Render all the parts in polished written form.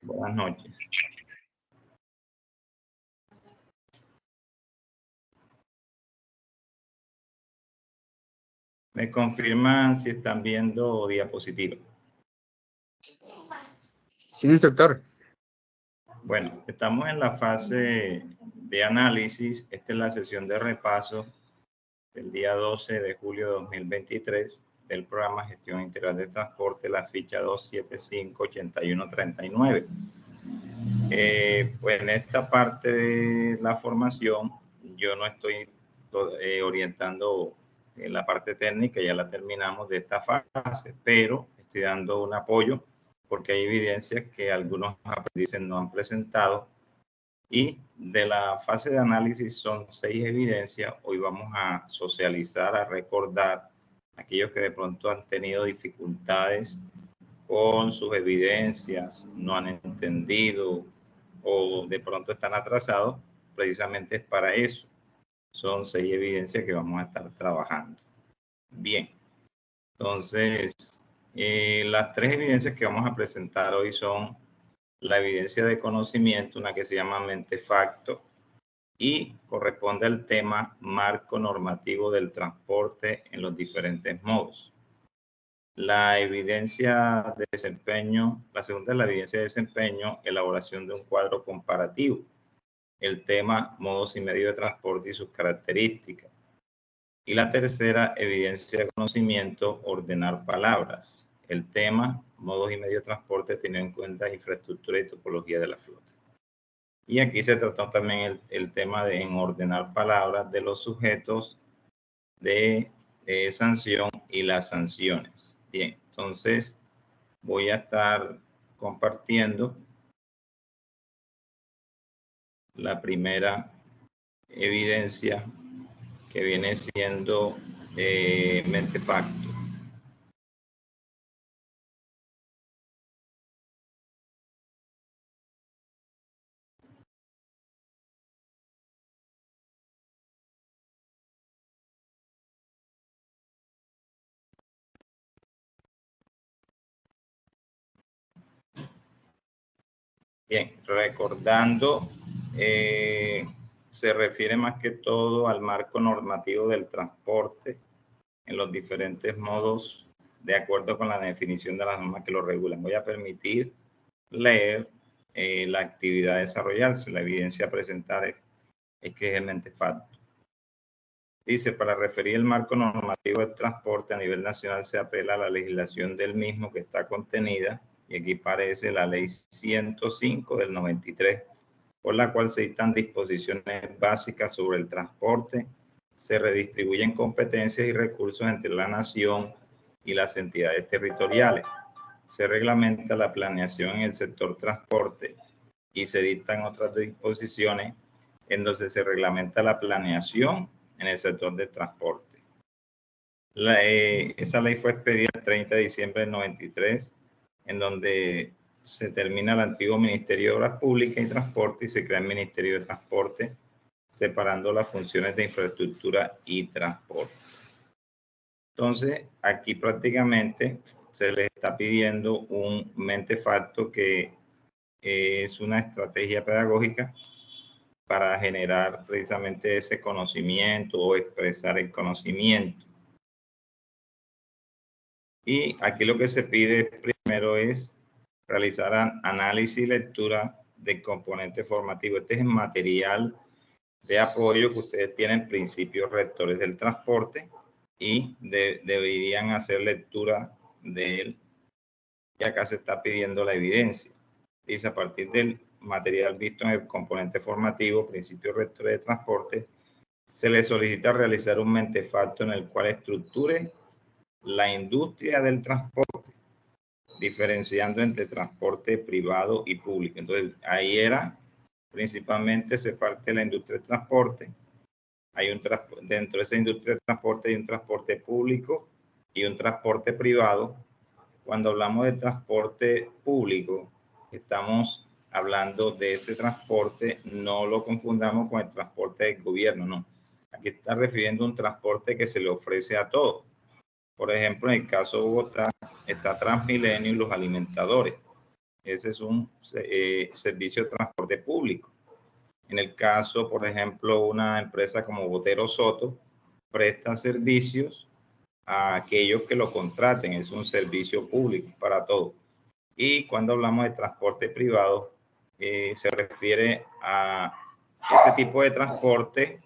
Buenas noches. ¿Me confirman si están viendo diapositiva? Sí, instructor. Bueno, estamos en la fase de análisis. Esta es la sesión de repaso del día 12 de julio de 2023 del programa Gestión Integral de Transporte, la ficha 275-8139. Pues en esta parte de la formación yo no estoy orientando en la parte técnica, ya la terminamos de esta fase, pero estoy dando un apoyo porque hay evidencias que algunos aprendices no han presentado, y de la fase de análisis son 6 evidencias. Hoy vamos a socializar, a recordar aquellos que de pronto han tenido dificultades con sus evidencias, no han entendido o de pronto están atrasados. Precisamente es para eso. Son 6 evidencias que vamos a estar trabajando. Bien, entonces las 3 evidencias que vamos a presentar hoy son la evidencia de conocimiento, una que se llama Mentefacto, y corresponde al tema marco normativo del transporte en los diferentes modos. La evidencia de desempeño, la segunda es la evidencia de desempeño, elaboración de un cuadro comparativo. El tema modos y medios de transporte y sus características. Y la tercera, evidencia de conocimiento, ordenar palabras. El tema modos y medios de transporte teniendo en cuenta infraestructura y topología de la flota. Y aquí se trató también el tema de en ordenar palabras de los sujetos de sanción y las sanciones. Bien, entonces voy a estar compartiendo la primera evidencia, que viene siendo Mentefacto. Bien, recordando, se refiere más que todo al marco normativo del transporte en los diferentes modos, de acuerdo con la definición de las normas que lo regulan. Voy a permitir leer la actividad a desarrollarse. La evidencia a presentar es que es el Mentefacto. Dice, para referir el marco normativo del transporte a nivel nacional se apela a la legislación del mismo que está contenida, y aquí parece la ley 105 del 93, por la cual se dictan disposiciones básicas sobre el transporte, se redistribuyen competencias y recursos entre la nación y las entidades territoriales, se reglamenta la planeación en el sector transporte y se dictan otras disposiciones en donde se reglamenta la planeación en el sector de transporte. Esa ley fue expedida el 30 de diciembre del 93, en donde se termina el antiguo Ministerio de Obras Públicas y Transporte y se crea el Ministerio de Transporte, separando las funciones de infraestructura y transporte. Entonces, aquí prácticamente se les está pidiendo un Mentefacto, que es una estrategia pedagógica para generar precisamente ese conocimiento o expresar el conocimiento. Y aquí lo que se pide primero es realizar análisis y lectura del componente formativo. Este es el material de apoyo que ustedes tienen, principios rectores del transporte, y deberían hacer lectura de él. Y acá se está pidiendo la evidencia. Dice, a partir del material visto en el componente formativo, principios rectores de transporte, se le solicita realizar un Mentefacto en el cual estructure la industria del transporte, diferenciando entre transporte privado y público. Entonces, ahí era, principalmente se parte de la industria del transporte. Dentro de esa industria del transporte hay un transporte público y un transporte privado. Cuando hablamos de transporte público, estamos hablando de ese transporte, no lo confundamos con el transporte del gobierno, no. Aquí está refiriendo a un transporte que se le ofrece a todos. Por ejemplo, en el caso de Bogotá, está Transmilenio y los alimentadores. ese es un servicio de transporte público. En el caso, por ejemplo, una empresa como Botero Soto presta servicios a aquellos que lo contraten, es un servicio público para todos. Y cuando hablamos de transporte privado, se refiere a ese tipo de transporte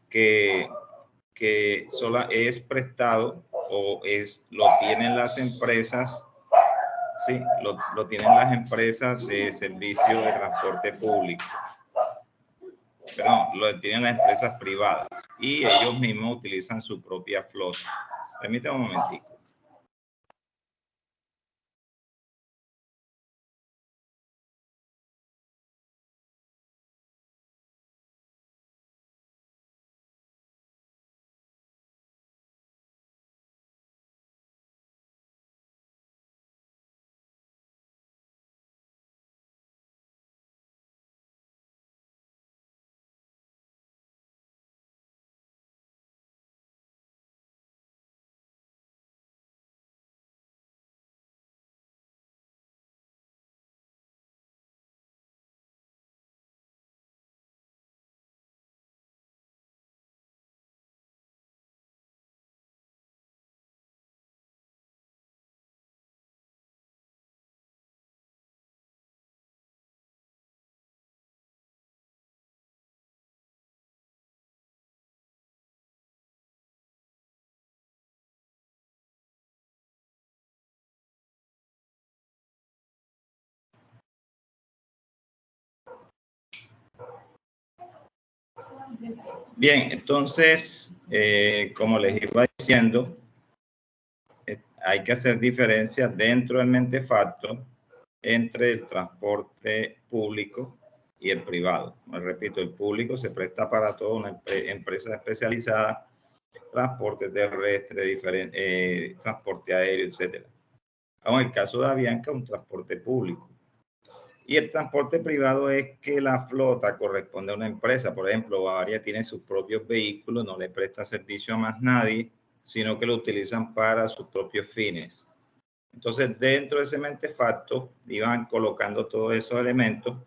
que solo es prestado o lo tienen las empresas, sí, lo tienen las empresas de servicio de transporte público. Perdón, lo tienen las empresas privadas y ellos mismos utilizan su propia flota. Permítame un momentico. Bien, entonces, como les iba diciendo, hay que hacer diferencias dentro del mentefacto entre el transporte público y el privado. Me repito, el público se presta para toda una empresa especializada, transporte terrestre, transporte aéreo, etc. En el caso de Avianca, un transporte público. Y el transporte privado es que la flota corresponde a una empresa. Por ejemplo, Bavaria tiene sus propios vehículos, no le presta servicio a más nadie, sino que lo utilizan para sus propios fines. Entonces, dentro de ese mentefacto, iban colocando todos esos elementos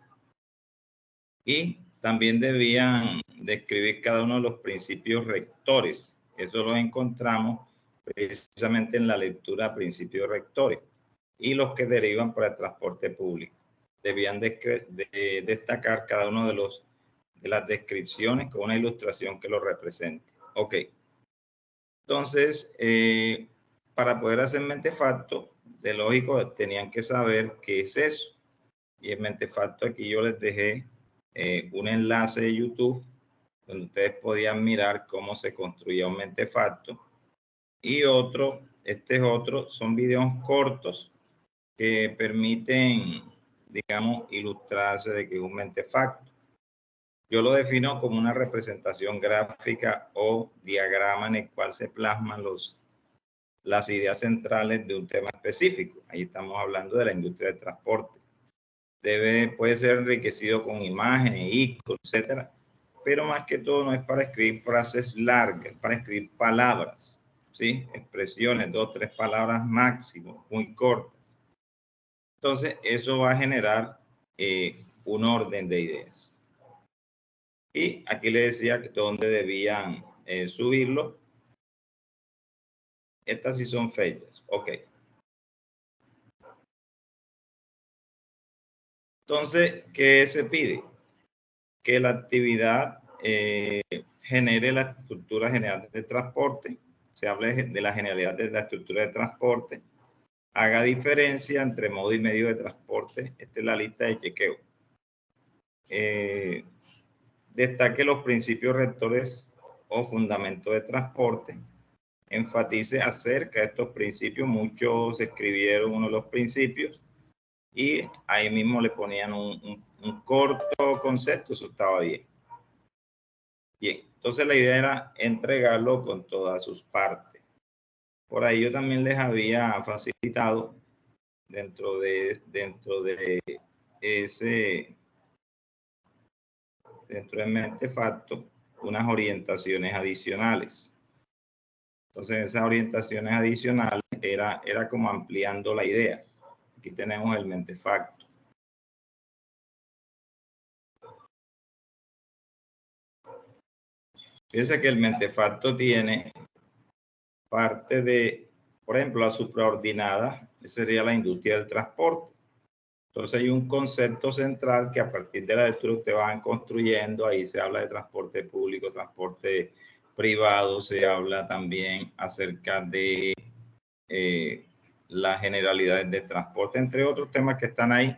y también debían describir cada uno de los principios rectores. Eso lo encontramos precisamente en la lectura Principios Rectores y los que derivan para el transporte público. Debían destacar cada uno de las descripciones con una ilustración que lo represente. Ok. Entonces, para poder hacer mentefacto, de lógico, tenían que saber qué es eso. Y el mentefacto, aquí yo les dejé un enlace de YouTube donde ustedes podían mirar cómo se construía un mentefacto. Y otro, son videos cortos que permiten, digamos, ilustrarse de que es un mentefacto. Yo lo defino como una representación gráfica o diagrama en el cual se plasman las ideas centrales de un tema específico. Ahí estamos hablando de la industria del transporte. Puede ser enriquecido con imágenes, iconos, etcétera, pero más que todo no es para escribir frases largas, es para escribir palabras, ¿sí? Expresiones, 2 o 3 palabras máximo, muy cortas. Entonces, eso va a generar un orden de ideas. Y aquí le decía dónde debían subirlo. Estas sí son fechas. Ok. Entonces, ¿qué se pide? Que la actividad genere la estructura general de transporte. Se hable de la generalidad de la estructura de transporte. Haga diferencia entre modo y medio de transporte. Esta es la lista de chequeo. Destaque los principios rectores o fundamentos de transporte. Enfatice acerca de estos principios. Muchos escribieron uno de los principios y ahí mismo le ponían un corto concepto, eso estaba bien. Bien, entonces la idea era entregarlo con todas sus partes. Por ahí yo también les había facilitado dentro del mentefacto unas orientaciones adicionales. Entonces esas orientaciones adicionales era como ampliando la idea. Aquí tenemos el mentefacto. Fíjense que el mentefacto tiene parte de, por ejemplo, la supraordinada, que sería la industria del transporte. Entonces hay un concepto central que a partir de la lectura ustedes van construyendo. Ahí se habla de transporte público, transporte privado, se habla también acerca de las generalidades de transporte, entre otros temas que están ahí,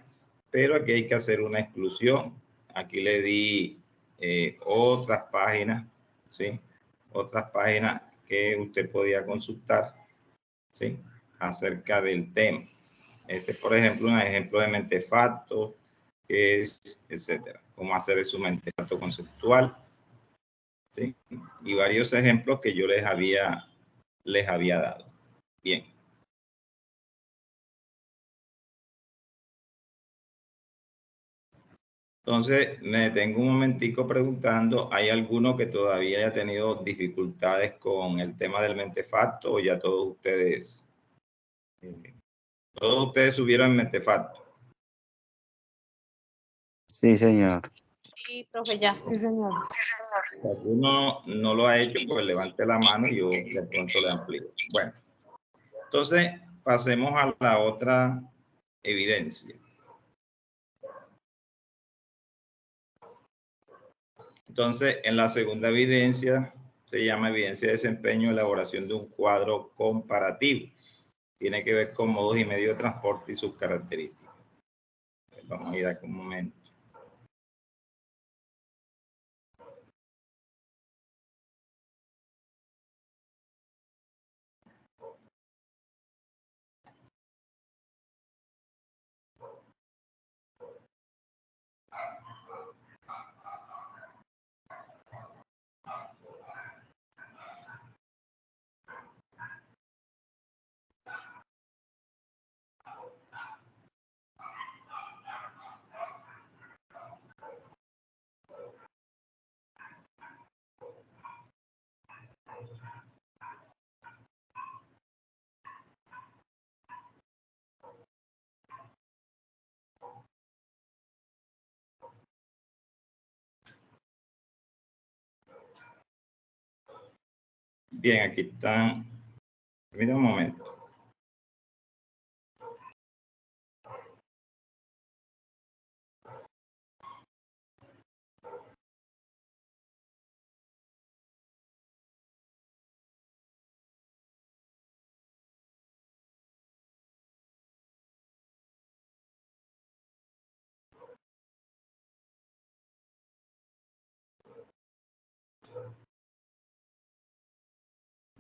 pero aquí hay que hacer una exclusión. Aquí le di otras páginas, ¿sí? Otras páginas que usted podía consultar, ¿sí? Acerca del tema. Este, por ejemplo, un ejemplo de mentefacto, que es, etcétera. Cómo hacer su mentefacto conceptual, ¿sí? Y varios ejemplos que yo les había dado. Bien. Entonces, me detengo un momentico preguntando, ¿hay alguno que todavía haya tenido dificultades con el tema del mentefacto o ya todos ustedes subieron mentefacto? Sí, señor. Sí, profe, ya. Sí, señor. Si alguno no lo ha hecho, pues levante la mano y yo de pronto le amplío. Bueno, entonces pasemos a la otra evidencia. Entonces, en la segunda evidencia se llama evidencia de desempeño, elaboración de un cuadro comparativo. Tiene que ver con modos y medios de transporte y sus características. Vamos a ir aquí un momento. Bien, aquí están. Mira un momento.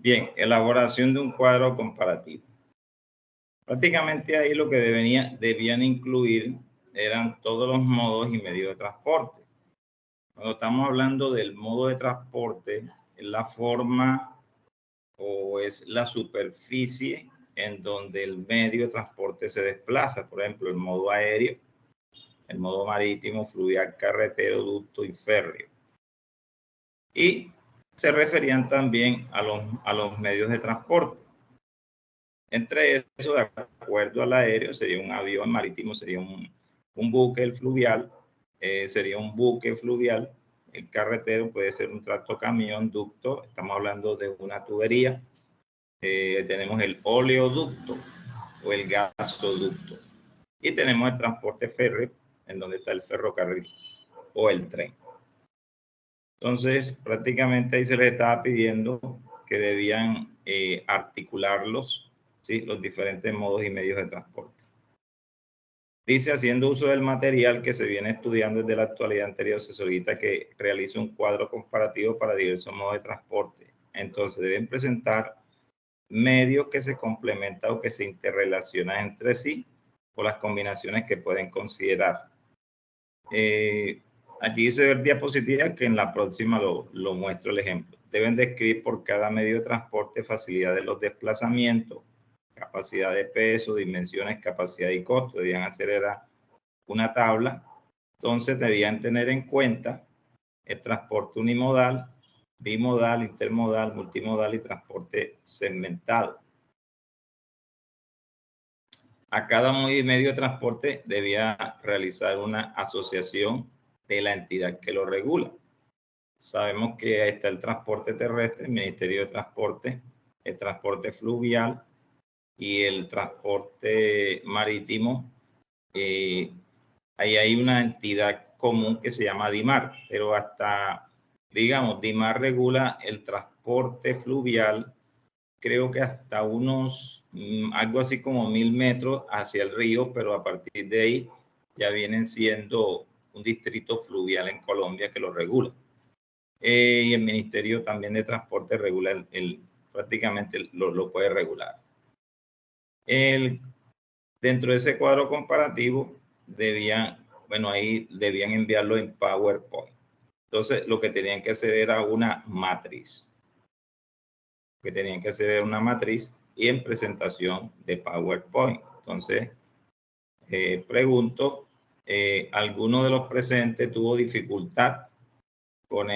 Bien, elaboración de un cuadro comparativo. Prácticamente ahí lo que debían incluir eran todos los modos y medios de transporte. Cuando estamos hablando del modo de transporte, es la forma o es la superficie en donde el medio de transporte se desplaza. Por ejemplo, el modo aéreo, el modo marítimo, fluvial, carretero, ducto y férreo. Y se referían también a los medios de transporte. Entre eso, de acuerdo al aéreo, sería un avión, marítimo sería un buque, el fluvial sería un buque fluvial, el carretero puede ser un tractocamión, ducto, estamos hablando de una tubería, tenemos el oleoducto o el gasoducto y tenemos el transporte férreo, en donde está el ferrocarril o el tren. Entonces, prácticamente ahí se les estaba pidiendo que debían articularlos, ¿sí? Los diferentes modos y medios de transporte. Dice, haciendo uso del material que se viene estudiando desde la actualidad anterior, se solicita que realice un cuadro comparativo para diversos modos de transporte. Entonces, deben presentar medios que se complementan o que se interrelacionan entre sí por las combinaciones que pueden considerar. Aquí dice ver diapositivas que en la próxima lo muestro el ejemplo. Deben describir por cada medio de transporte facilidad de los desplazamientos, capacidad de peso, dimensiones, capacidad y costo. Debían hacer una tabla. Entonces debían tener en cuenta el transporte unimodal, bimodal, intermodal, multimodal y transporte segmentado. A cada medio de transporte debía realizar una asociación de la entidad que lo regula. Sabemos que ahí está el transporte terrestre, el Ministerio de Transporte, el transporte fluvial y el transporte marítimo. Ahí hay una entidad común que se llama DIMAR, pero hasta, digamos, DIMAR regula el transporte fluvial, creo que hasta unos, algo así como 1000 metros hacia el río, pero a partir de ahí ya vienen siendo un distrito fluvial en Colombia que lo regula. Y el Ministerio también de Transporte regula prácticamente lo puede regular. Dentro de ese cuadro comparativo ahí debían enviarlo en PowerPoint. Entonces, lo que tenían que hacer era una matriz. Y en presentación de PowerPoint. Entonces, pregunto, ¿alguno de los presentes tuvo dificultad con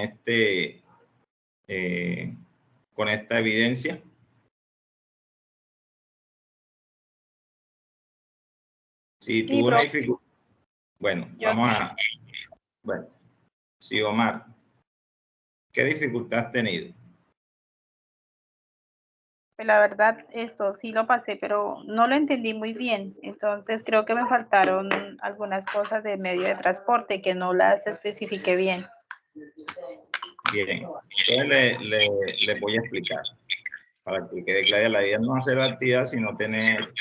con esta evidencia? Si tuvo una dificultad. Bueno, bueno, sí, Omar, ¿qué dificultad has tenido? La verdad, esto sí lo pasé, pero no lo entendí muy bien. Entonces creo que me faltaron algunas cosas de medio de transporte que no las especifiqué bien. Bien, entonces le voy a explicar para que quede clara. La idea no es hacer la actividad, sino tener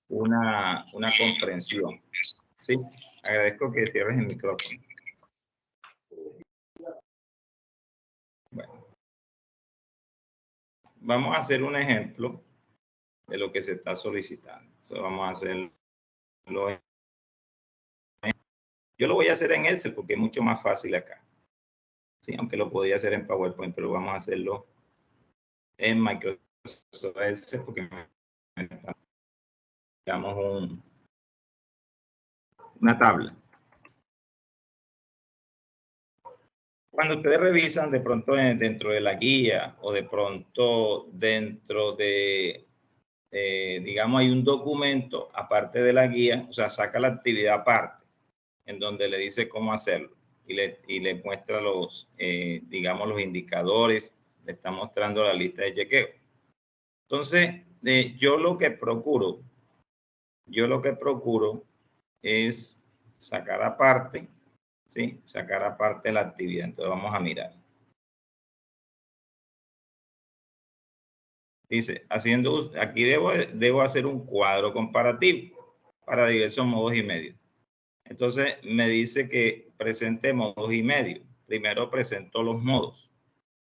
una comprensión. Sí, agradezco que cierres el micrófono. Bueno, vamos a hacer un ejemplo de lo que se está solicitando. Entonces vamos a hacerlo. Yo lo voy a hacer en Excel porque es mucho más fácil acá. Sí, aunque lo podría hacer en PowerPoint, pero vamos a hacerlo en Microsoft Excel porque digamos una tabla. Cuando ustedes revisan de pronto dentro de la guía o de pronto dentro de, digamos, hay un documento aparte de la guía, o sea, saca la actividad aparte, en donde le dice cómo hacerlo y le muestra digamos, los indicadores, le está mostrando la lista de chequeo. Entonces, yo lo que procuro es sacar aparte, ¿sí? Sacar aparte la actividad. Entonces vamos a mirar. Dice, aquí debo hacer un cuadro comparativo para diversos modos y medios. Entonces me dice que presente modos y medios. Primero presento los modos.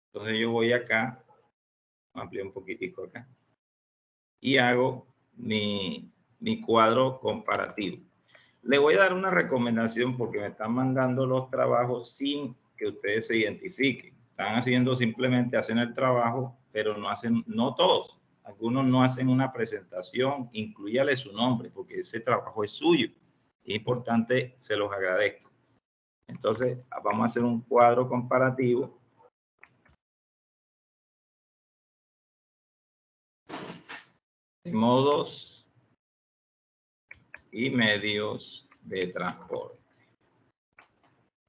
Entonces yo voy acá, amplío un poquitico acá, y hago mi cuadro comparativo. Le voy a dar una recomendación porque me están mandando los trabajos sin que ustedes se identifiquen. Están haciendo simplemente, hacen el trabajo, pero no todos. Algunos no hacen una presentación, incluyale su nombre, porque ese trabajo es suyo. Es importante, se los agradezco. Entonces, vamos a hacer un cuadro comparativo. De modos y medios de transporte.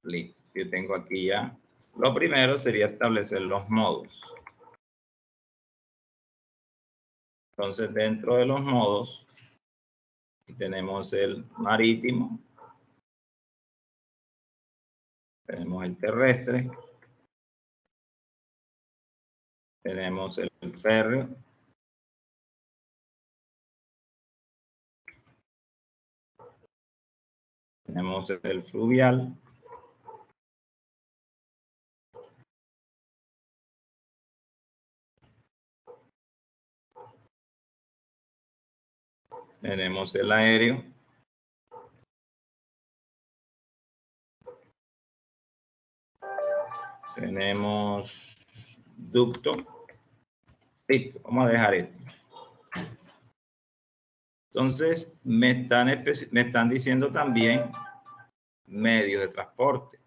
Listo. Yo tengo aquí ya. Lo primero sería establecer los modos. Entonces, dentro de los modos, tenemos el marítimo, tenemos el terrestre, tenemos el férreo, tenemos el fluvial, tenemos el aéreo, tenemos ducto. Listo, vamos a dejar esto. Entonces, me están diciendo también medios de transporte.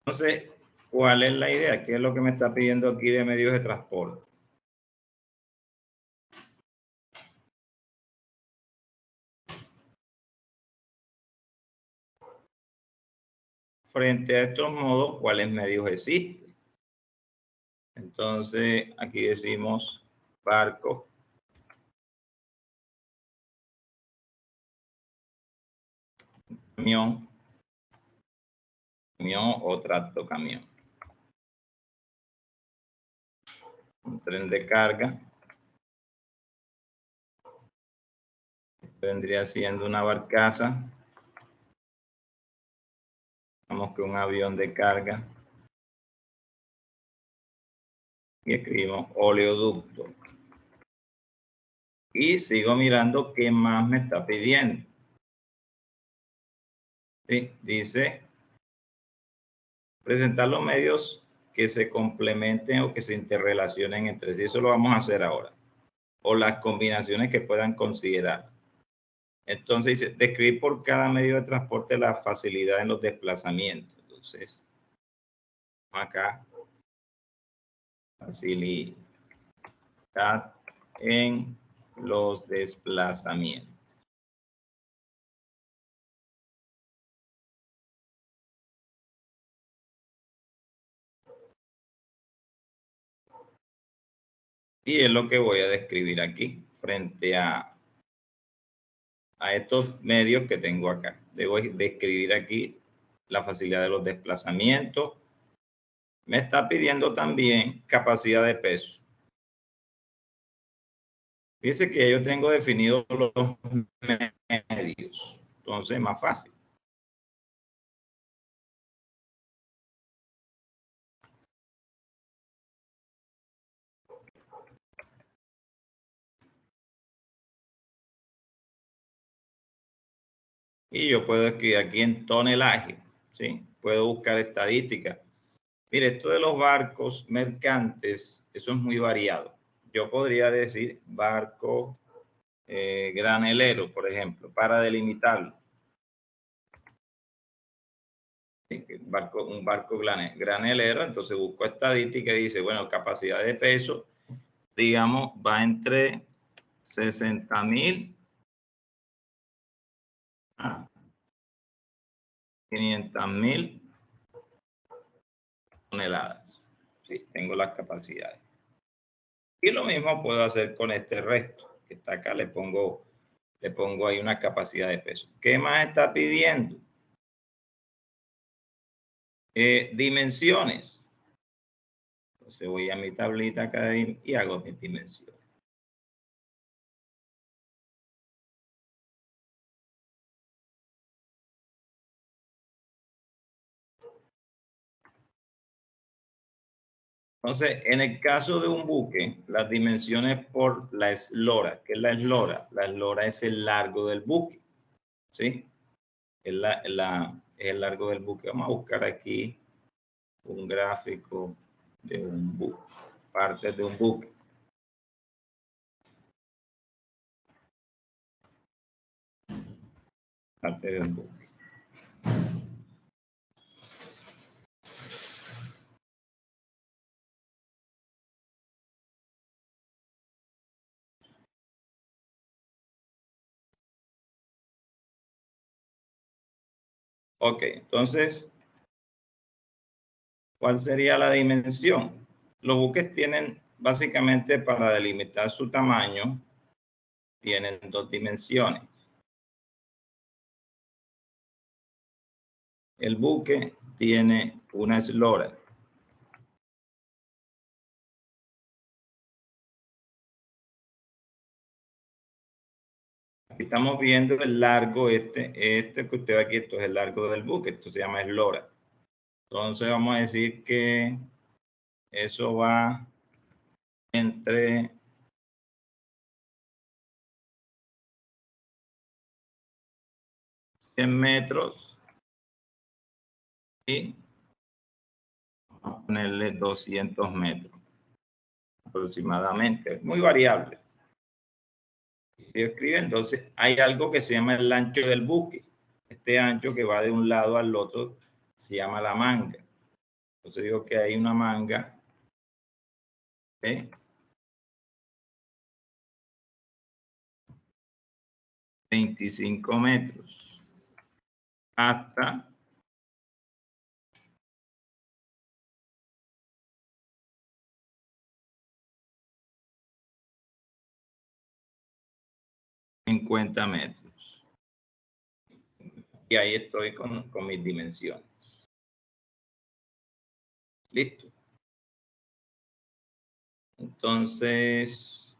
Entonces, ¿cuál es la idea? ¿Qué es lo que me está pidiendo aquí de medios de transporte? Frente a estos modos, ¿cuáles medios existen? Entonces, aquí decimos barco, camión o tractocamión. Un tren de carga. Vendría siendo una barcaza. Vamos que un avión de carga. Y escribimos oleoducto. Y sigo mirando qué más me está pidiendo. ¿Sí? Dice presentar los medios que se complementen o que se interrelacionen entre sí. Eso lo vamos a hacer ahora. O las combinaciones que puedan considerar. Entonces dice, describir por cada medio de transporte la facilidad en los desplazamientos. Entonces, acá, facilidad en los desplazamientos. Y es lo que voy a describir aquí, frente a estos medios que tengo acá. Debo describir aquí la facilidad de los desplazamientos. Me está pidiendo también capacidad de peso. Fíjense que yo tengo definidos los medios. Entonces, más fácil. Y yo puedo escribir aquí en tonelaje, ¿sí? Puedo buscar estadísticas. Mire, esto de los barcos mercantes, eso es muy variado. Yo podría decir barco granelero, por ejemplo, para delimitarlo. Un barco granelero, entonces busco estadística y dice, bueno, capacidad de peso, digamos, va entre 60,000 a 500,000 toneladas. Sí, tengo las capacidades. Y lo mismo puedo hacer con este resto que está acá, le pongo ahí una capacidad de peso. ¿Qué más está pidiendo? Dimensiones. Entonces voy a mi tablita acá y hago mis dimensiones. Entonces, en el caso de un buque, las dimensiones por la eslora. ¿Qué es la eslora? La eslora es el largo del buque, ¿sí? Es el largo del buque. Vamos a buscar aquí un gráfico de un buque, partes de un buque. Parte de un buque. Ok, entonces, ¿cuál sería la dimensión? Los buques tienen, básicamente, para delimitar su tamaño, tienen dos dimensiones. El buque tiene una eslora. Aquí estamos viendo el largo, este que usted ve aquí, esto es el largo del buque, esto se llama eslora. Entonces vamos a decir que eso va entre 100 metros y vamos a ponerle 200 metros aproximadamente, muy variable. Si escribe, entonces hay algo que se llama el ancho del buque. Este ancho que va de un lado al otro se llama la manga. Entonces digo que hay una manga, ¿eh? 25 metros hasta 50 metros. Y ahí estoy con mis dimensiones. Listo. Entonces,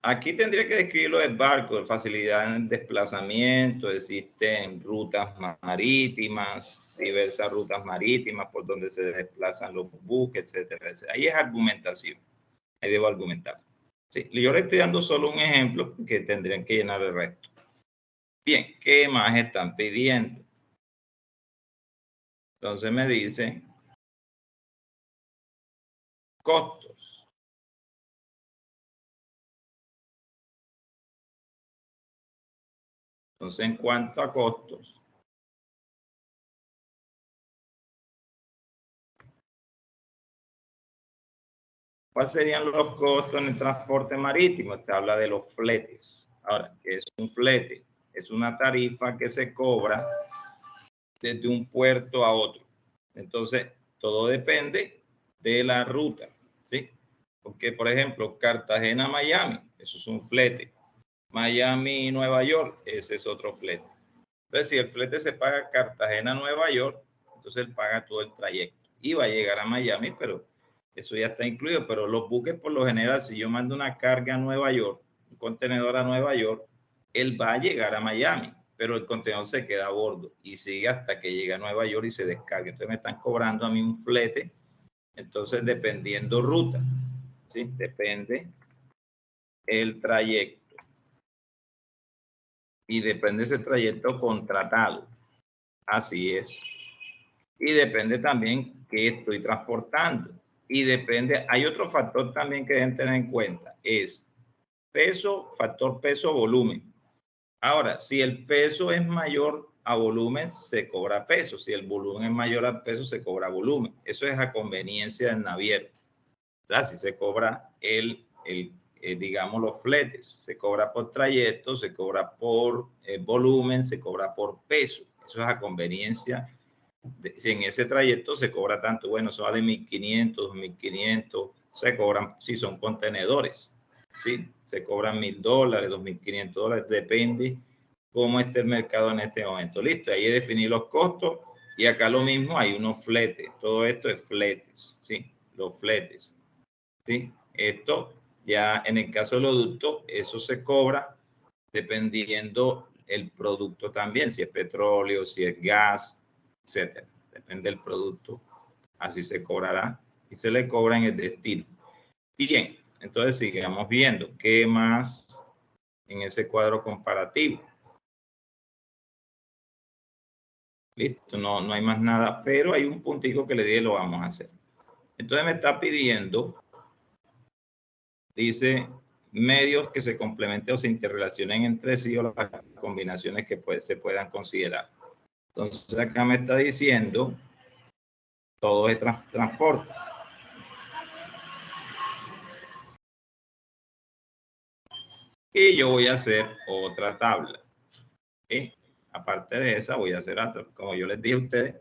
aquí tendría que describirlo del barco, de facilidad en desplazamiento, existen rutas marítimas, diversas rutas marítimas por donde se desplazan los buques, etcétera, etcétera. Ahí es argumentación, ahí debo argumentar. Sí, yo le estoy dando solo un ejemplo que tendrían que llenar el resto. Bien, ¿qué más están pidiendo? Entonces me dice costos. Entonces, en cuanto a costos, ¿cuáles serían los costos en el transporte marítimo? Se habla de los fletes. Ahora, ¿qué es un flete? Es una tarifa que se cobra desde un puerto a otro. Entonces, todo depende de la ruta, ¿sí? Porque, por ejemplo, Cartagena-Miami, eso es un flete. Miami-Nueva York, ese es otro flete. Entonces, si el flete se paga Cartagena-Nueva York, entonces él paga todo el trayecto y va a llegar a Miami, pero eso ya está incluido. Pero los buques, por lo general, si yo mando una carga a Nueva York, un contenedor a Nueva York, él va a llegar a Miami, pero el contenedor se queda a bordo y sigue hasta que llegue a Nueva York y se descargue. Entonces me están cobrando a mí un flete. Entonces, dependiendo ruta, ¿sí? Depende el trayecto y depende ese trayecto contratado. Así es. Y depende también qué estoy transportando. Y depende, hay otro factor también que deben tener en cuenta, es peso, factor peso, volumen. Ahora, si el peso es mayor a volumen, se cobra peso. Si el volumen es mayor al peso, se cobra volumen. Eso es a conveniencia del naviero. Si se cobra digamos, los fletes, se cobra por trayecto, se cobra por volumen, se cobra por peso. Eso es a conveniencia. Si en ese trayecto se cobra tanto, bueno, eso vale 1.500, 2.500, se cobran, si son contenedores, ¿sí? Se cobran $1.000, $2.500, depende cómo esté el mercado en este momento. Listo, ahí definir los costos y acá lo mismo, hay unos fletes, todo esto es fletes, ¿sí? Los fletes, ¿sí? Esto ya en el caso de los ductos, eso se cobra dependiendo el producto también, si es petróleo, si es gas, etcétera. Depende del producto, así se cobrará y se le cobra en el destino. Bien, entonces sigamos viendo qué más en ese cuadro comparativo. Listo, no hay más nada, pero hay un puntico que le dije lo vamos a hacer. Entonces me está pidiendo, dice, medios que se complementen o se interrelacionen entre sí o las combinaciones que se puedan considerar. Entonces acá me está diciendo todo es transporte. Y yo voy a hacer otra tabla. ¿Sí? Aparte de esa, voy a hacer otra. Como yo les dije a ustedes,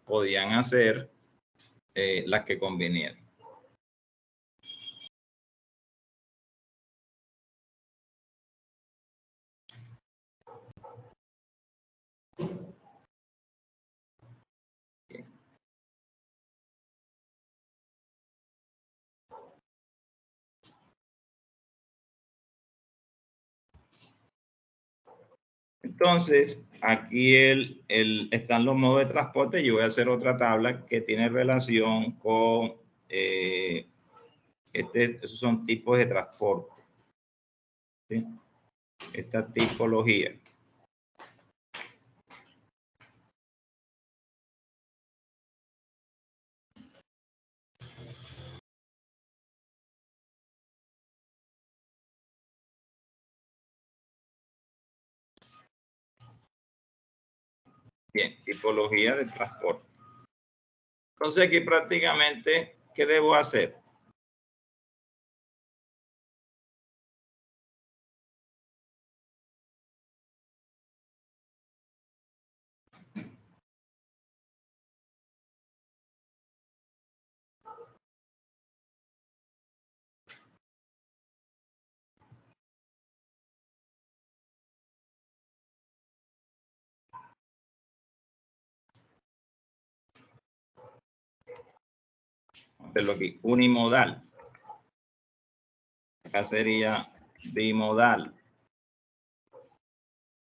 podían hacer las que convinieran. Bien. Entonces, aquí están los modos de transporte. Yo voy a hacer otra tabla que tiene relación con esos son tipos de transporte. ¿Sí? Esta tipología. Bien, tipología de transporte. Entonces aquí prácticamente, ¿qué debo hacer? Hacerlo aquí, unimodal. Acá sería bimodal.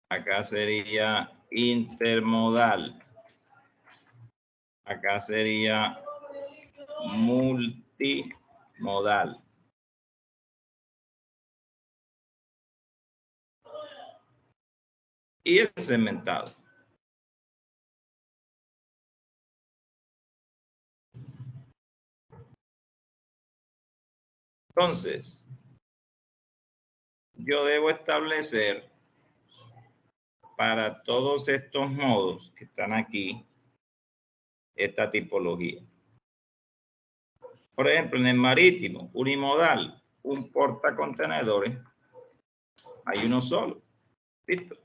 Acá sería intermodal. Acá sería multimodal. Y es segmentado. Entonces, yo debo establecer para todos estos modos que están aquí, esta tipología. Por ejemplo, en el marítimo, unimodal, un portacontenedores, hay uno solo. ¿Listo?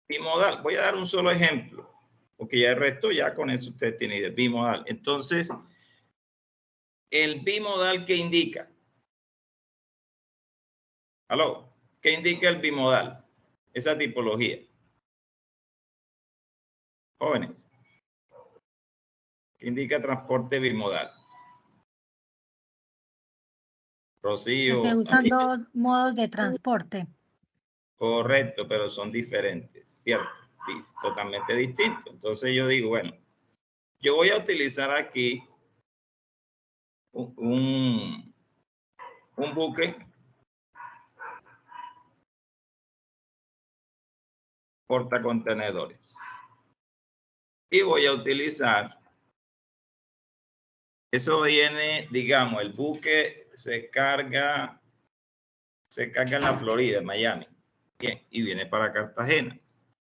Bimodal, voy a dar un solo ejemplo, porque ya el resto, ya con eso ustedes tienen idea. Bimodal. Entonces, el bimodal, ¿qué indica? ¿Aló? ¿Qué indica el bimodal? Esa tipología. Jóvenes. ¿Qué indica transporte bimodal? Rocío. Que se usan dos modos de transporte. Correcto, pero son diferentes, ¿cierto? Totalmente distintos. Entonces yo digo, bueno, yo voy a utilizar aquí un buque portacontenedores. Y voy a utilizar, eso viene, digamos, el buque se carga en la Florida, en Miami. Bien, y viene para Cartagena.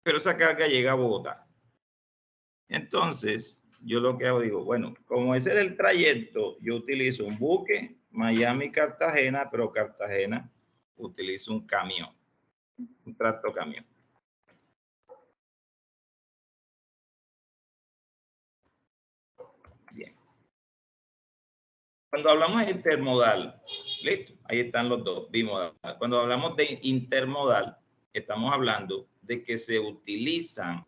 Pero esa carga llega a Bogotá. Entonces, yo lo que hago, digo, bueno, como ese era el trayecto, yo utilizo un buque, Miami-Cartagena, pero Cartagena utilizo un camión, un tractocamión. Bien. Cuando hablamos de intermodal, listo, ahí están los dos, bimodal. Cuando hablamos de intermodal, estamos hablando de que se utilizan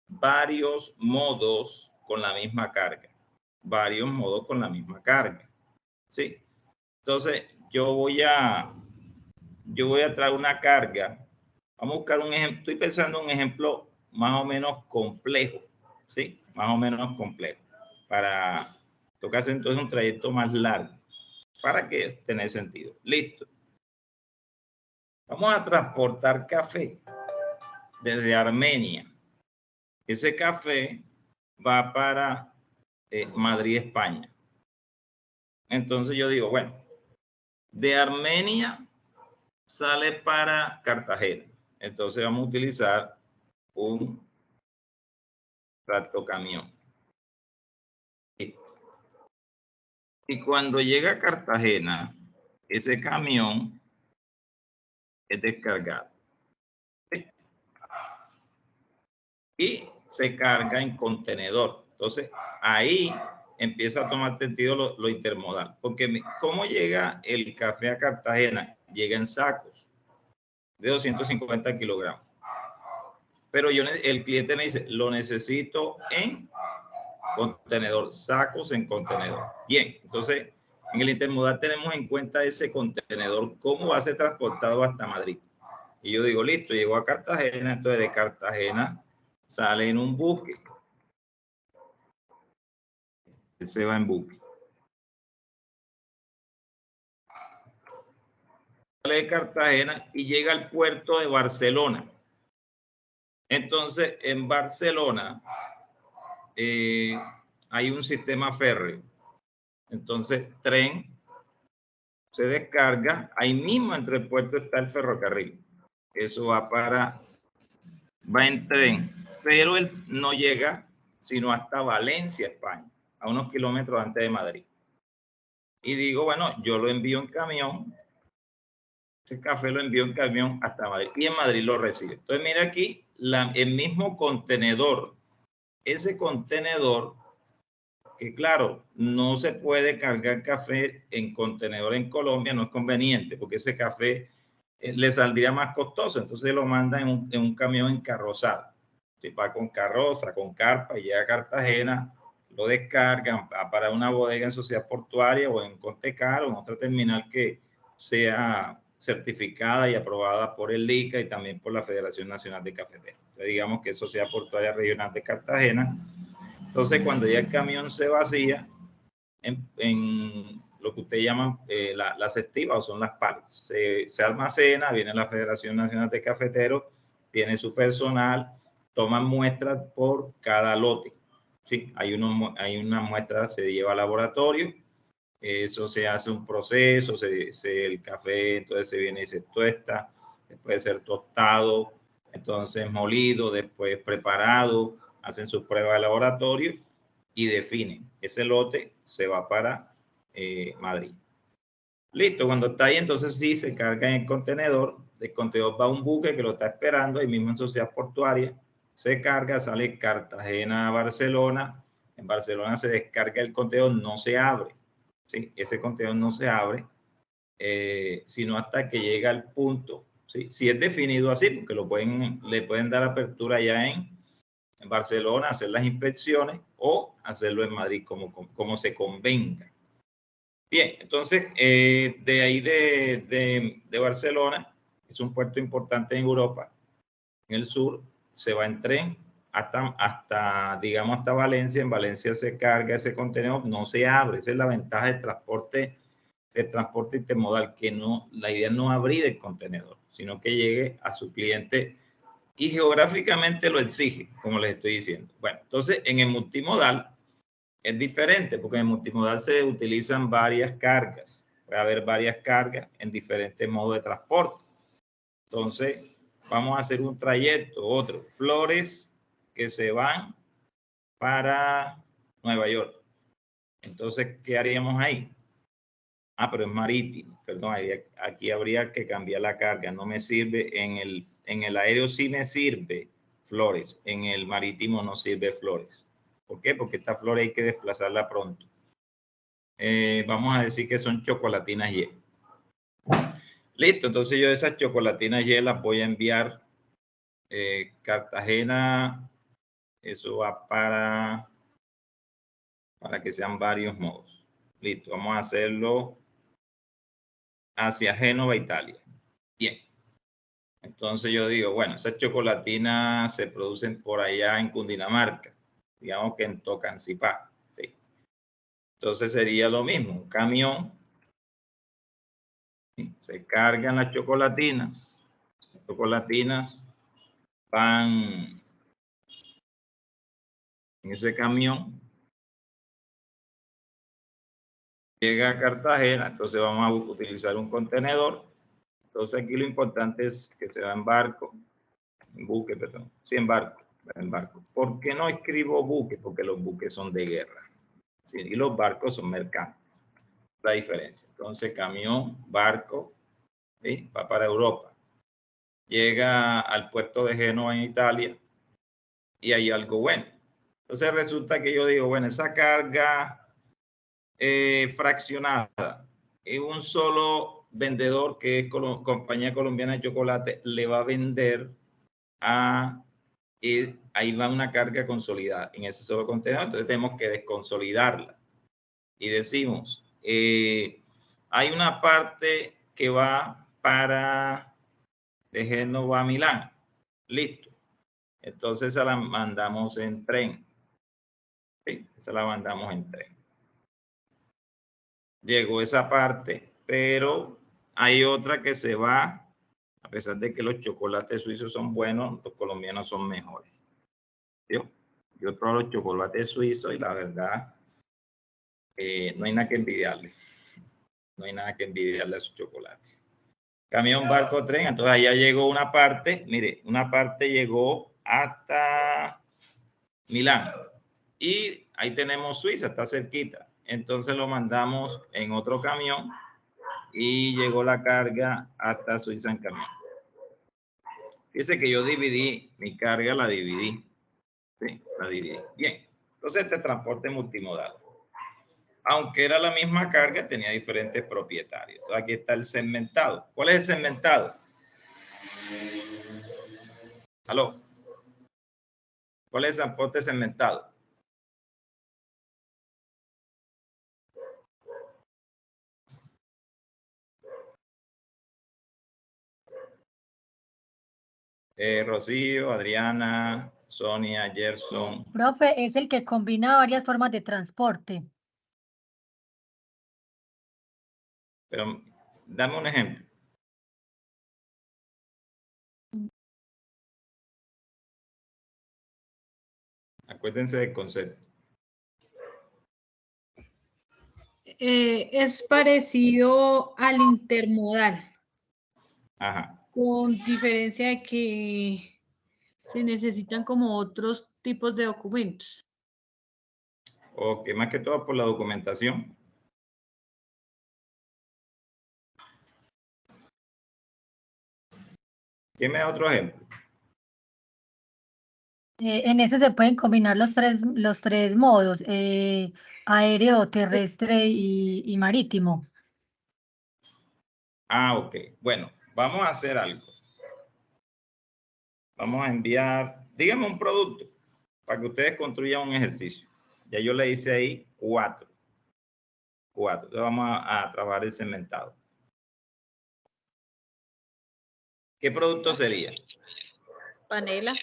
varios modos con la misma carga. Varios modos con la misma carga. ¿Sí? Entonces, yo voy a traer una carga. Vamos a buscar un ejemplo. Estoy pensando en un ejemplo más o menos complejo. ¿Sí? Más o menos complejo. Para tocarse entonces un trayecto más largo. Para que tenga sentido. Listo. Vamos a transportar café desde Armenia. Ese café va para Madrid, España. Entonces yo digo, bueno, de Armenia sale para Cartagena. Entonces vamos a utilizar un tractocamión. Y cuando llega a Cartagena, ese camión es descargado. Y se carga en contenedor. Entonces, ahí empieza a tomar sentido lo intermodal. Porque ¿cómo llega el café a Cartagena? Llega en sacos de 250 kilogramos. Pero el cliente me dice, lo necesito en contenedor, sacos en contenedor. Bien, entonces, en el intermodal tenemos en cuenta ese contenedor, cómo va a ser transportado hasta Madrid. Y yo digo, listo, llegó a Cartagena, entonces de Cartagena sale en un buque. Se va en buque. Sale de Cartagena y llega al puerto de Barcelona. Entonces, en Barcelona hay un sistema férreo. Entonces, tren se descarga. Ahí mismo entre el puerto está el ferrocarril. Eso va en tren, pero él no llega sino hasta Valencia, España, a unos kilómetros antes de Madrid. Y digo, bueno, yo lo envío en camión, ese café lo envío en camión hasta Madrid y en Madrid lo recibe. Entonces mira aquí el mismo contenedor, ese contenedor que claro, no se puede cargar café en contenedor en Colombia, no es conveniente porque ese café le saldría más costoso, entonces lo manda en un camión encarrozado. Si va con carroza, con carpa y llega a Cartagena, lo descargan para una bodega en Sociedad Portuaria o en Contecar o en otra terminal que sea certificada y aprobada por el ICA y también por la Federación Nacional de Cafeteros. Entonces, digamos que es Sociedad Portuaria Regional de Cartagena. Entonces, cuando ya el camión se vacía, en lo que ustedes llaman las estivas o son las pallets, se almacena, viene la Federación Nacional de Cafeteros, tiene su personal, toman muestras por cada lote. Sí, hay una muestra, se lleva al laboratorio, eso se hace un proceso, el café entonces se viene y se tuesta, después de ser tostado, entonces molido, después preparado, hacen sus pruebas de laboratorio y definen. Ese lote se va para Madrid. Listo, cuando está ahí, entonces sí se carga en el contenedor. Del contenedor va a un buque que lo está esperando, ahí mismo en Sociedad Portuaria. Se carga, sale Cartagena a Barcelona. En Barcelona se descarga el contenedor, no se abre. ¿Sí? Ese contenedor no se abre, sino hasta que llega al punto. ¿Sí? Si es definido así, porque le pueden dar apertura ya en Barcelona, hacer las inspecciones o hacerlo en Madrid como se convenga. Bien, entonces de ahí de Barcelona, es un puerto importante en Europa, en el sur, se va en tren digamos, hasta Valencia. En Valencia se carga ese contenedor, no se abre. Esa es la ventaja del transporte intermodal, que la idea es no abrir el contenedor, sino que llegue a su cliente y geográficamente lo exige, como les estoy diciendo. Bueno, entonces en el multimodal es diferente, porque en el multimodal se utilizan varias cargas. Puede haber varias cargas en diferentes modos de transporte. Entonces, vamos a hacer un trayecto, otro. Flores que se van para Nueva York. Entonces, ¿qué haríamos ahí? Ah, pero es marítimo. Perdón, aquí habría que cambiar la carga. No me sirve. En el aéreo sí me sirve Flores. En el marítimo no sirve Flores. ¿Por qué? Porque esta flor hay que desplazarla pronto. Vamos a decir que son chocolatinas Y. Listo, entonces yo esas chocolatinas Y las voy a enviar Cartagena. Eso va para que sean varios modos. Listo, vamos a hacerlo hacia Génova, Italia. Bien. Entonces yo digo, bueno, esas chocolatinas se producen por allá en Cundinamarca, digamos que en Tocancipá, ¿sí? Entonces sería lo mismo, un camión, ¿sí? Se cargan las chocolatinas van en ese camión, llega a Cartagena, entonces vamos a utilizar un contenedor. Entonces aquí lo importante es que se va en barco, en buque, perdón, sí, en barco. ¿Por qué no escribo buque? Porque los buques son de guerra, ¿sí? Y los barcos son mercantes. La diferencia. Entonces, camión, barco, ¿sí? Va para Europa. Llega al puerto de Génova en Italia y hay algo bueno. Entonces resulta que yo digo, bueno, esa carga fraccionada en un solo vendedor, que es Compañía Colombiana de Chocolate, le va a vender ahí va una carga consolidada en ese solo contenedor. Entonces tenemos que desconsolidarla y decimos, hay una parte que va de Génova a Milán. Listo. Entonces se la mandamos en tren. Sí, se la mandamos en tren. Llegó esa parte, pero hay otra que se va, a pesar de que los chocolates suizos son buenos, los colombianos son mejores. Yo probé los chocolates suizos y la verdad, no hay nada que envidiarle. No hay nada que envidiarle a sus chocolates. Camión, barco, tren. Entonces allá llegó una parte, mire, una parte llegó hasta Milán. y ahí tenemos Suiza, está cerquita. Entonces lo mandamos en otro camión y llegó la carga hasta Suiza en camión. Fíjense que yo dividí mi carga, la dividí. Sí, la dividí. Bien. Entonces este transporte multimodal. Aunque era la misma carga, tenía diferentes propietarios. Entonces, aquí está el segmentado. ¿Cuál es el segmentado? ¿Aló? ¿Cuál es el transporte segmentado? Rocío, Adriana, Sonia, Gerson. Profe, es el que combina varias formas de transporte. Pero dame un ejemplo. Acuérdense del concepto. Es parecido al intermodal, Ajá. con diferencia de que se necesitan como otros tipos de documentos. Ok, más que todo por la documentación. ¿Quién me da otro ejemplo? En ese se pueden combinar los tres modos, aéreo, terrestre y marítimo. Ah, ok. Bueno, vamos a hacer algo. Vamos a enviar, dígame un producto para que ustedes construyan un ejercicio. Ya yo le hice ahí 4. Entonces vamos a trabajar el segmentado. ¿Qué producto sería? Panela.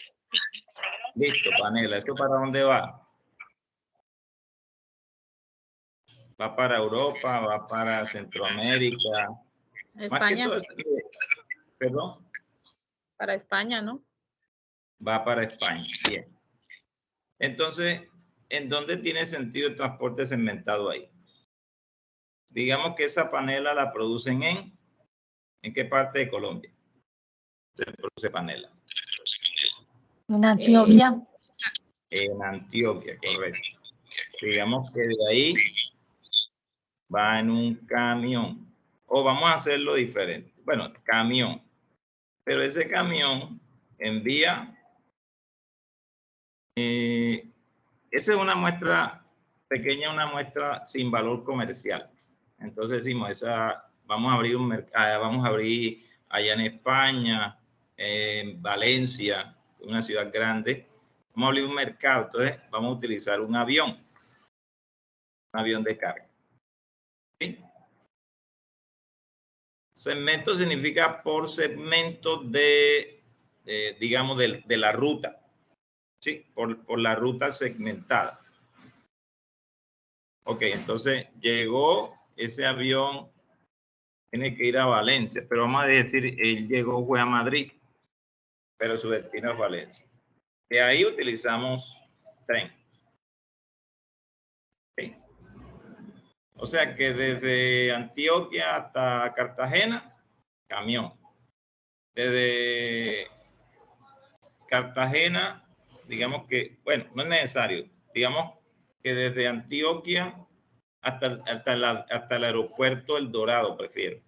Listo, panela. ¿Eso para dónde va? Va para Europa, va para Centroamérica. España. Más que todo, perdón. Para España, ¿no? Va para España. Bien. Entonces, ¿en dónde tiene sentido el transporte segmentado ahí? Digamos que esa panela la producen ¿en qué parte de Colombia se produce panela? En Antioquia. En Antioquia, correcto. Digamos que de ahí va en un camión. O vamos a hacerlo diferente. Bueno, camión. Pero ese camión envía... esa es una muestra pequeña, una muestra sin valor comercial. Entonces decimos, vamos a abrir un mercado, vamos a abrir allá en España, en Valencia, una ciudad grande, vamos a abrir un mercado, entonces vamos a utilizar un avión de carga. ¿Sí? Segmento significa por segmento digamos, de la ruta. ¿Sí? Por la ruta segmentada. Ok, entonces llegó ese avión, tiene que ir a Valencia, pero vamos a decir, él llegó, fue a Madrid, pero su destino es Valencia. De ahí utilizamos tren. Okay. O sea que desde Antioquia hasta Cartagena, camión. Desde Cartagena, digamos que, bueno, no es necesario, digamos que desde Antioquia hasta el aeropuerto El Dorado, prefiero,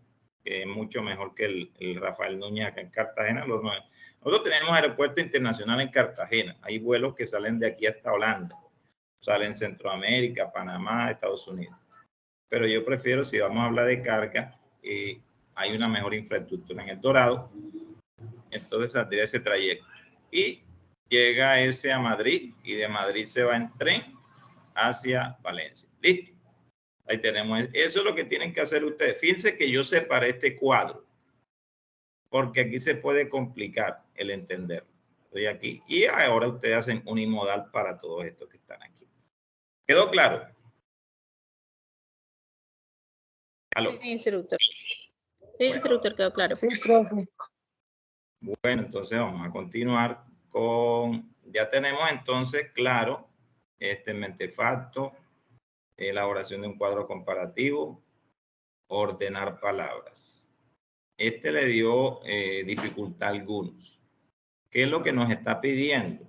que es mucho mejor que el Rafael Núñez acá en Cartagena. Nosotros tenemos aeropuerto internacional en Cartagena, hay vuelos que salen de aquí hasta Holanda, salen Centroamérica, Panamá, Estados Unidos. Pero yo prefiero, si vamos a hablar de carga, hay una mejor infraestructura en El Dorado, entonces saldría ese trayecto. Y llega ese a Madrid, y de Madrid se va en tren hacia Valencia. ¿Listo? Ahí tenemos. Eso es lo que tienen que hacer ustedes. Fíjense que yo separé este cuadro, porque aquí se puede complicar el entenderlo. Estoy aquí. Y ahora ustedes hacen unimodal para todos estos que están aquí. ¿Quedó claro? ¿Aló? Sí, instructor. Sí, instructor, quedó claro. Sí, profe. Bueno, entonces vamos a continuar con, ya tenemos entonces claro, mentefacto, elaboración de un cuadro comparativo, ordenar palabras. Le dio dificultad a algunos. ¿Qué es lo que nos está pidiendo?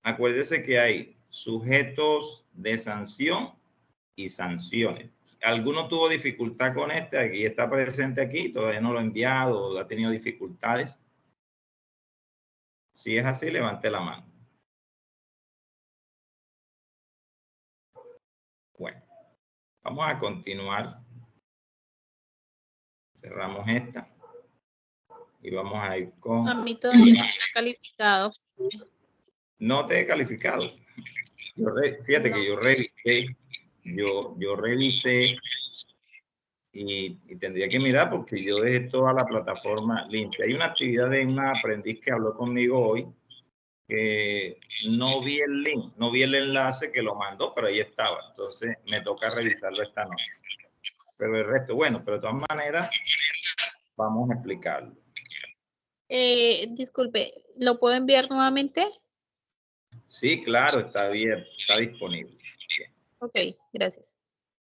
Acuérdese que hay sujetos de sanción y sanciones. ¿Alguno tuvo dificultad con este? Aquí está presente aquí, todavía no lo he enviado o ha tenido dificultades. Si es así, levante la mano. Bueno, vamos a continuar. Cerramos esta. Y vamos a ir con... A mí todavía no está calificado. No te he calificado. Fíjate que yo revisé. Yo revisé y tendría que mirar porque yo dejé toda la plataforma limpia. Hay una actividad de una aprendiz que habló conmigo hoy que no vi el link, no vi el enlace que lo mandó, pero ahí estaba. Entonces me toca revisarlo esta noche. Pero el resto, bueno, pero de todas maneras vamos a explicarlo. Disculpe, ¿lo puedo enviar nuevamente? Sí, claro, está abierto, está disponible. Bien. Ok, gracias.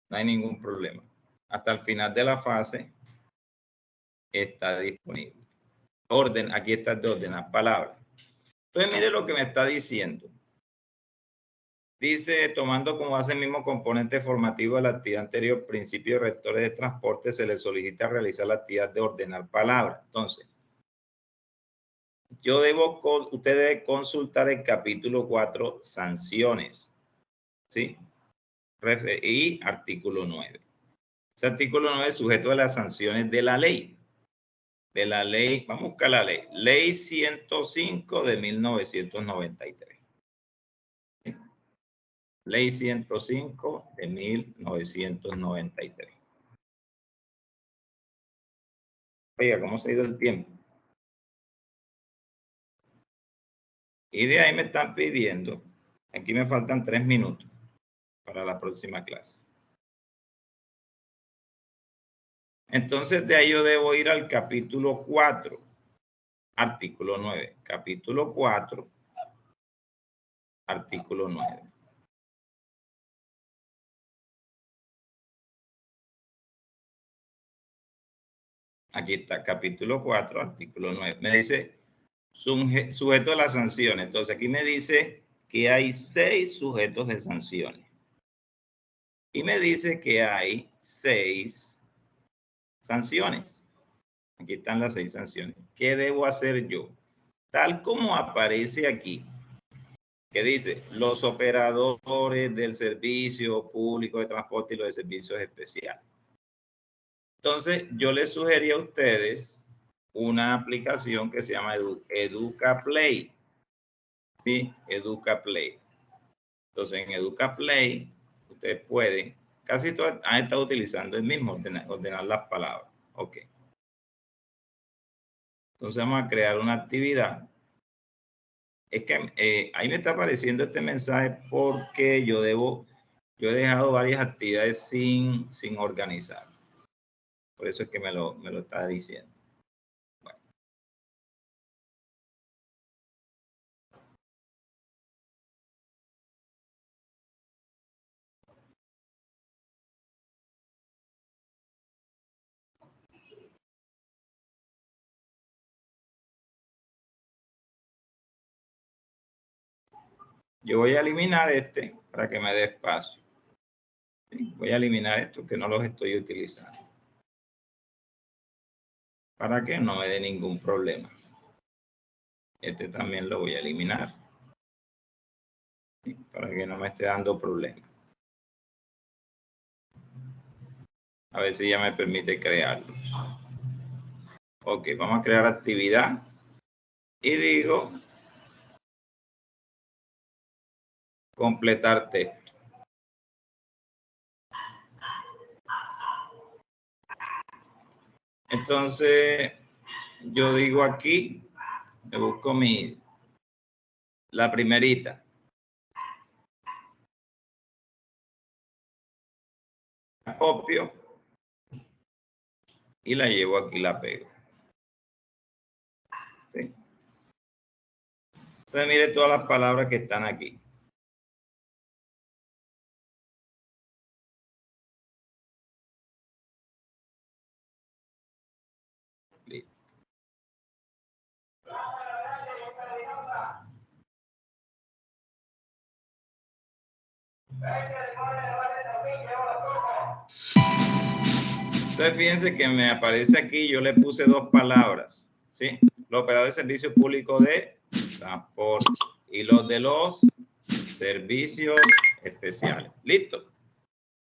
No hay ningún problema. Hasta el final de la fase está disponible. Orden, aquí está de ordenar palabras. Entonces, mire lo que me está diciendo. Dice, tomando como base el mismo componente formativo de la actividad anterior, principios rectores de transporte, se le solicita realizar la actividad de ordenar palabras. Entonces, usted debe consultar el capítulo 4, sanciones, ¿sí? Y artículo 9. Ese artículo 9 es sujeto a las sanciones de la ley. De la ley, vamos a buscar la ley. Ley 105 de 1993. ¿Sí? Ley 105 de 1993. Oiga, ¿cómo se ha ido el tiempo? Y de ahí me están pidiendo, aquí me faltan 3 minutos para la próxima clase. Entonces de ahí yo debo ir al capítulo 4, artículo 9. Capítulo 4, artículo 9. Aquí está, capítulo 4, artículo 9. Me dice sujeto de las sanciones. Entonces aquí me dice que hay 6 sujetos de sanciones. Y me dice que hay 6 sanciones. Aquí están las 6 sanciones. ¿Qué debo hacer yo? Tal como aparece aquí, que dice los operadores del servicio público de transporte y los de servicios especiales. Entonces, yo les sugerí a ustedes una aplicación que se llama EducaPlay. ¿Sí? EducaPlay. Entonces, en EducaPlay, ustedes pueden, casi todos han estado utilizando el mismo, ordenar las palabras. Ok. Entonces, vamos a crear una actividad. Es que ahí me está apareciendo este mensaje porque yo he dejado varias actividades sin organizar. Por eso es que me lo está diciendo. Bueno. Yo voy a eliminar este para que me dé espacio. ¿Sí? Voy a eliminar estos que no los estoy utilizando. Para que no me dé ningún problema. Este también lo voy a eliminar. ¿Sí? Para que no me esté dando problemas. A ver si ya me permite crearlo. Ok, vamos a crear actividad. Y digo, completar texto. Entonces, yo digo aquí, me busco la primerita. La copio y la llevo aquí, la pego. ¿Sí? Entonces, mire todas las palabras que están aquí. Listo. Entonces, fíjense que me aparece aquí, yo le puse dos palabras, ¿sí? Los operadores de servicio público de transporte y los de los servicios especiales. Listo.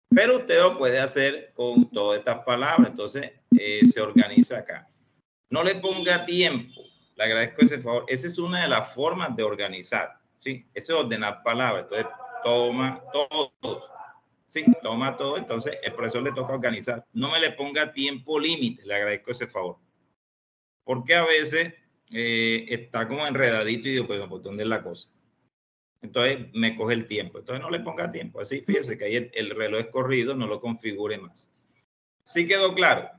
Pero usted lo puede hacer con todas estas palabras. Entonces, se organiza acá. No le ponga tiempo. Le agradezco ese favor. Esa es una de las formas de organizar, ¿sí? Eso es ordenar palabras. Entonces, toma todos. Sí, toma todo. Entonces, el profesor le toca organizar. No me le ponga tiempo límite. Le agradezco ese favor. Porque a veces está como enredadito y digo, pues, ¿por dónde es la cosa? Entonces me coge el tiempo. Entonces no le ponga tiempo. Así fíjese que ahí el reloj es corrido, no lo configure más. ¿Sí quedó claro?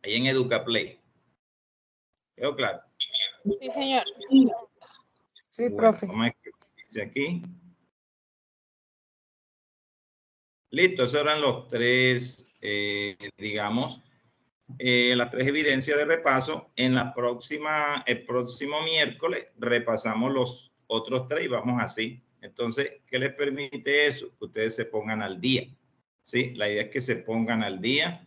Ahí en EducaPlay. ¿Quedó claro? Sí, señor. Sí, Bueno, profe. vamos a escribirse aquí. Listo, esos eran los tres, digamos, las tres evidencias de repaso. En la próxima, el próximo miércoles repasamos los otros tres y vamos así. Entonces, ¿qué les permite eso? Que ustedes se pongan al día. ¿Sí? La idea es que se pongan al día.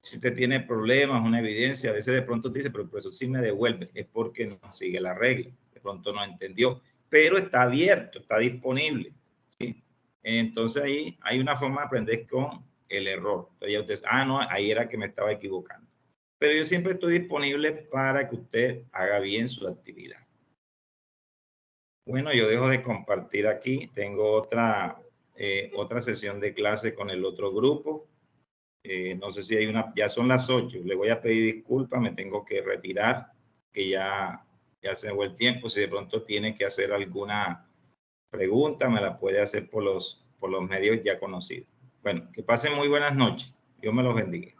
Si usted tiene problemas, una evidencia, a veces de pronto te dice, pero por eso sí me devuelve. Es porque no sigue la regla. De pronto no entendió. Pero está abierto, está disponible. ¿Sí? Entonces ahí hay una forma de aprender con el error. Entonces ya ustedes, no, ahí era que me estaba equivocando. Pero yo siempre estoy disponible para que usted haga bien su actividad. Bueno, yo dejo de compartir aquí. Tengo otra sesión de clase con el otro grupo. No sé si hay una, ya son las 8. Le voy a pedir disculpas, me tengo que retirar, que ya se me fue el tiempo. Si de pronto tiene que hacer alguna pregunta, me la puede hacer por los medios ya conocidos. Bueno, que pasen muy buenas noches. Dios me los bendiga.